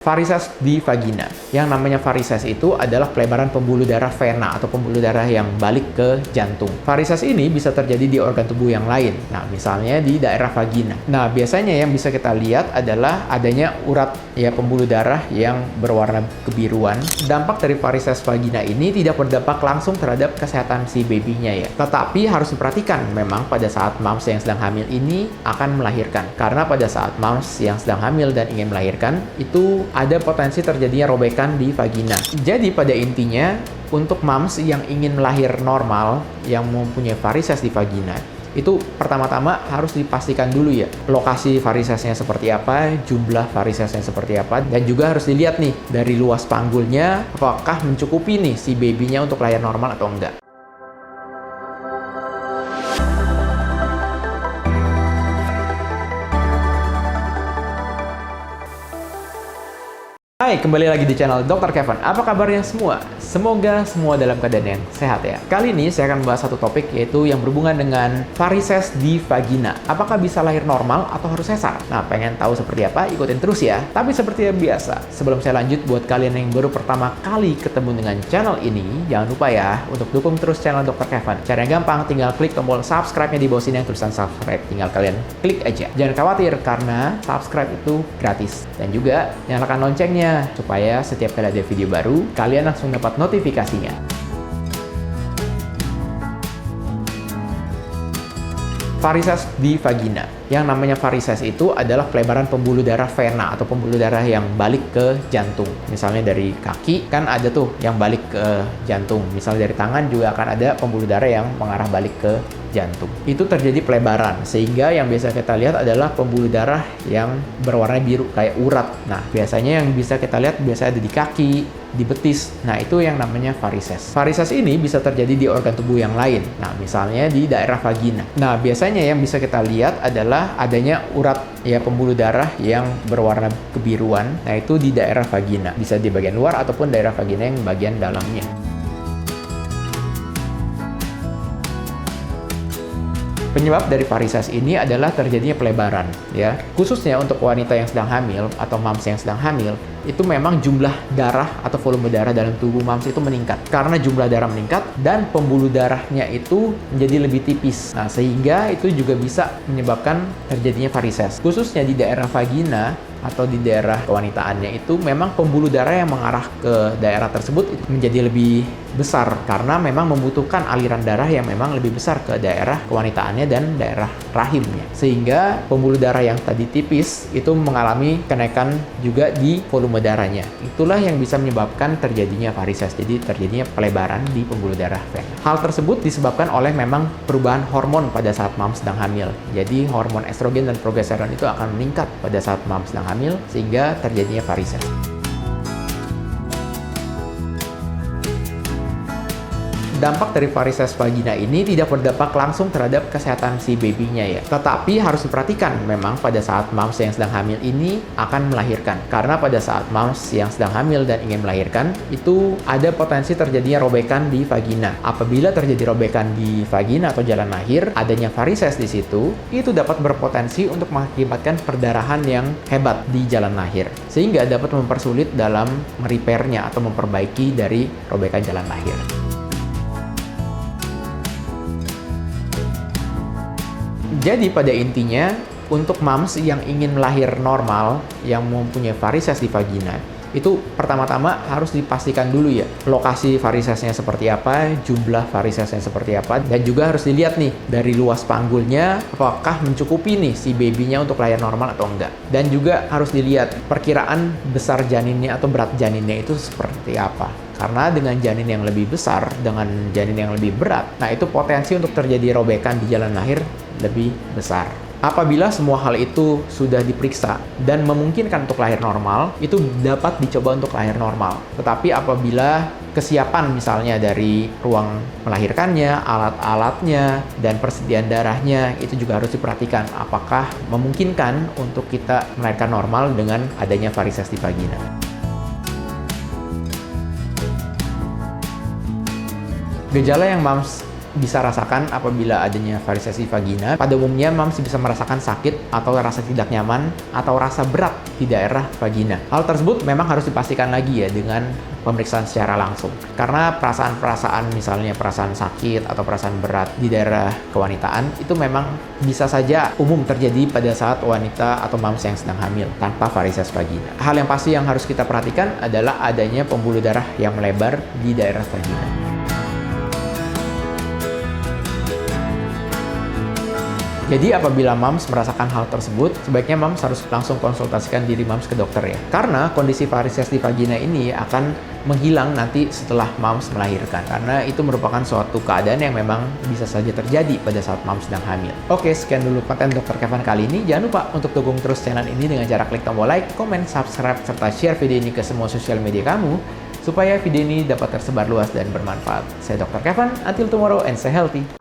Varises di vagina. Yang namanya varises itu adalah pelebaran pembuluh darah vena atau pembuluh darah yang balik ke jantung. Varises ini bisa terjadi di organ tubuh yang lain. Nah, misalnya di daerah vagina. Nah, biasanya yang bisa kita lihat adalah adanya urat pembuluh darah yang berwarna kebiruan. Dampak dari varises vagina ini tidak berdampak langsung terhadap kesehatan si babynya ya. Tetapi harus diperhatikan memang pada saat moms yang sedang hamil ini akan melahirkan. Karena pada saat moms yang sedang hamil dan ingin melahirkan itu ada potensi terjadinya robekan di vagina. Jadi pada intinya, untuk moms yang ingin melahir normal, yang mempunyai varises di vagina, itu pertama-tama harus dipastikan dulu ya, lokasi varisesnya seperti apa, jumlah varisesnya seperti apa, dan juga harus dilihat nih, dari luas panggulnya, apakah mencukupi nih si babynya untuk lahir normal atau enggak. Hai, kembali lagi di channel Dr. Kevin. Apa kabarnya semua? Semoga semua dalam keadaan yang sehat ya. Kali ini saya akan membahas satu topik yaitu yang berhubungan dengan varises di vagina. Apakah bisa lahir normal atau harus sesar? Nah, pengen tahu seperti apa? Ikutin terus ya. Tapi seperti yang biasa, sebelum saya lanjut, buat kalian yang baru pertama kali ketemu dengan channel ini, jangan lupa ya untuk dukung terus channel Dr. Kevin. Caranya gampang, tinggal klik tombol subscribe-nya di bawah sini yang tulisan subscribe. Tinggal kalian klik aja. Jangan khawatir karena subscribe itu gratis. Dan juga nyalakan loncengnya supaya setiap kali ada video baru, kalian langsung dapat notifikasinya. Varises di vagina. Yang namanya varises itu adalah pelebaran pembuluh darah vena atau pembuluh darah yang balik ke jantung. Misalnya dari kaki kan ada tuh yang balik ke jantung. Misalnya dari tangan juga akan ada pembuluh darah yang mengarah balik ke jantung. Itu terjadi pelebaran, sehingga yang biasa kita lihat adalah pembuluh darah yang berwarna biru kayak urat. Nah, biasanya yang bisa kita lihat biasanya ada di kaki, di betis. Nah, itu yang namanya varises. Varises ini bisa terjadi di organ tubuh yang lain. Nah, misalnya di daerah vagina. Nah, biasanya yang bisa kita lihat adalah adanya urat pembuluh darah yang berwarna kebiruan. Nah, itu di daerah vagina. Bisa di bagian luar ataupun daerah vagina yang bagian dalamnya. Penyebab dari varises ini adalah terjadinya pelebaran ya. Khususnya untuk wanita yang sedang hamil atau moms yang sedang hamil, itu memang jumlah darah atau volume darah dalam tubuh moms itu meningkat. Karena jumlah darah meningkat dan pembuluh darahnya itu menjadi lebih tipis. Nah, sehingga itu juga bisa menyebabkan terjadinya varises. Khususnya di daerah vagina atau di daerah kewanitaannya itu memang pembuluh darah yang mengarah ke daerah tersebut itu menjadi lebih besar karena memang membutuhkan aliran darah yang memang lebih besar ke daerah kewanitaannya dan daerah rahimnya. Sehingga pembuluh darah yang tadi tipis itu mengalami kenaikan juga di volume darahnya. Itulah yang bisa menyebabkan terjadinya varises. Jadi terjadinya pelebaran di pembuluh darah vena. Hal tersebut disebabkan oleh memang perubahan hormon pada saat moms sedang hamil. Jadi hormon estrogen dan progesteron itu akan meningkat pada saat moms sedang hamil sehingga terjadinya varises. Dampak dari varises vagina ini tidak berdampak langsung terhadap kesehatan si babynya ya. Tetapi harus diperhatikan memang pada saat moms yang sedang hamil ini akan melahirkan. Karena pada saat moms yang sedang hamil dan ingin melahirkan, itu ada potensi terjadinya robekan di vagina. Apabila terjadi robekan di vagina atau jalan lahir, adanya varises di situ, itu dapat berpotensi untuk mengakibatkan perdarahan yang hebat di jalan lahir. Sehingga dapat mempersulit dalam merepairnya atau memperbaiki dari robekan jalan lahir. Jadi pada intinya, untuk moms yang ingin melahir normal, yang mempunyai varises di vagina, itu pertama-tama harus dipastikan dulu ya, lokasi varisesnya seperti apa, jumlah varisesnya seperti apa, dan juga harus dilihat nih, dari luas panggulnya, apakah mencukupi nih si babynya untuk lahir normal atau enggak. Dan juga harus dilihat perkiraan besar janinnya atau berat janinnya itu seperti apa. Karena dengan janin yang lebih besar, dengan janin yang lebih berat, nah itu potensi untuk terjadi robekan di jalan lahir lebih besar. Apabila semua hal itu sudah diperiksa dan memungkinkan untuk lahir normal, itu dapat dicoba untuk lahir normal. Tetapi apabila kesiapan misalnya dari ruang melahirkannya, alat-alatnya, dan persediaan darahnya, itu juga harus diperhatikan. Apakah memungkinkan untuk kita melahirkan normal dengan adanya varises di vagina. Gejala yang moms bisa rasakan apabila adanya varises di vagina. Pada umumnya, moms bisa merasakan sakit atau rasa tidak nyaman atau rasa berat di daerah vagina. Hal tersebut memang harus dipastikan lagi ya dengan pemeriksaan secara langsung. Karena perasaan-perasaan, misalnya perasaan sakit atau perasaan berat di daerah kewanitaan, itu memang bisa saja umum terjadi pada saat wanita atau moms yang sedang hamil tanpa varises vagina. Hal yang pasti yang harus kita perhatikan adalah adanya pembuluh darah yang melebar di daerah vagina. Jadi apabila moms merasakan hal tersebut, sebaiknya moms harus langsung konsultasikan diri moms ke dokter ya. Karena kondisi varises di vagina ini akan menghilang nanti setelah moms melahirkan. Karena itu merupakan suatu keadaan yang memang bisa saja terjadi pada saat moms sedang hamil. Oke, sekian dulu konten Dr. Kevin kali ini. Jangan lupa untuk dukung terus channel ini dengan cara klik tombol like, komen, subscribe, serta share video ini ke semua sosial media kamu, supaya video ini dapat tersebar luas dan bermanfaat. Saya Dr. Kevin, until tomorrow and stay healthy.